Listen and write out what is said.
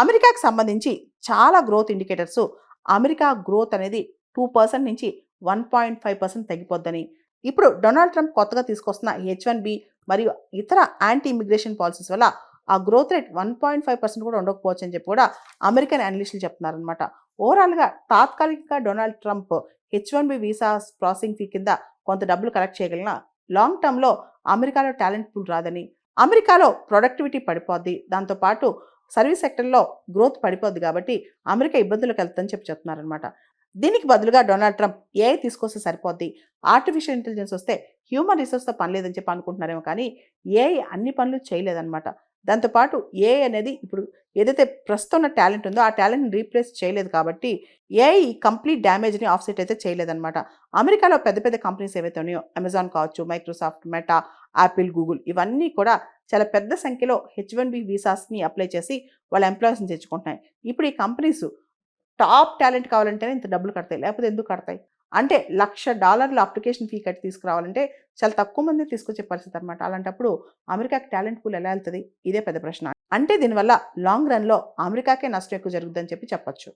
అమెరికాకి సంబంధించి చాలా గ్రోత్ ఇండికేటర్స్ అమెరికా గ్రోత్ అనేది 2% నుంచి 1.5% తగ్గిపోద్దని, ఇప్పుడు డొనాల్డ్ ట్రంప్ కొత్తగా తీసుకొస్తున్న H1B మరియు ఇతర యాంటీ ఇమిగ్రేషన్ పాలసీస్ వల్ల ఆ గ్రోత్ రేట్ 1.5% కూడా ఉండకపోవచ్చు అని చెప్పి కూడా అమెరికన్ అనలిస్టులు చెప్తున్నారనమాట. ఓవరాల్గా తాత్కాలికంగా Donald Trump H1B visa processing fee కింద కొంత డబ్బులు కలెక్ట్ చేయగలిగిన లాంగ్ టర్మ్లో అమెరికాలో టాలెంట్ పూల్ రాదని, అమెరికాలో ప్రొడక్టివిటీ పడిపోద్ది, దాంతోపాటు సర్వీస్ సెక్టర్లో గ్రోత్ పడిపోద్ది కాబట్టి అమెరికా ఇబ్బందులకు వెళ్తుందని చెప్పి చెప్తున్నారనమాట. దీనికి బదులుగా డొనాల్డ్ ట్రంప్ ఏఐ తీసుకొస్తే సరిపోద్ది, ఆర్టిఫిషియల్ ఇంటెలిజెన్స్ వస్తే హ్యూమన్ రిసోర్స్తో పని లేదని చెప్పి అనుకుంటున్నారేమో కానీ ఏఐ అన్ని పనులు చేయలేదన్నమాట. దాంతోపాటు ఏఐ అనేది ఇప్పుడు ఏదైతే ప్రస్తుతం ఉన్న టాలెంట్ ఉందో ఆ టాలెంట్ని రీప్లేస్ చేయలేదు కాబట్టి ఏఐ కంప్లీట్ డ్యామేజ్ని ఆఫ్సెట్ అయితే చేయలేదన్నమాట. అమెరికాలో పెద్ద పెద్ద కంపెనీస్ ఏవైతే ఉన్నాయో అమెజాన్ కావచ్చు, మైక్రోసాఫ్ట్, మెటా, యాపిల్, గూగుల్ ఇవన్నీ కూడా చాలా పెద్ద సంఖ్యలో H1B వీసాస్ని అప్లై చేసి వాళ్ళ ఎంప్లాయీస్ని తెచ్చుకుంటున్నాయి. ఇప్పుడు ఈ కంపెనీస్ టాప్ టాలెంట్ కావాలంటేనే ఇంత డబ్బులు కడతాయి, లేకపోతే ఎందుకు కడతాయి? అంటే $1,00,000 అప్లికేషన్ ఫీ కట్టి తీసుకురావాలంటే చాలా తక్కువ మంది తీసుకొచ్చే పరిస్థితి అనమాట. అలాంటప్పుడు అమెరికాకి టాలెంట్ పూల్ ఎలా వెళ్తుంది? ఇదే పెద్ద ప్రశ్న. అంటే దీనివల్ల లాంగ్ రన్‌లో అమెరికాకే నష్టం ఎక్కువ జరుగుద్దని చెప్పి చెప్పొచ్చు.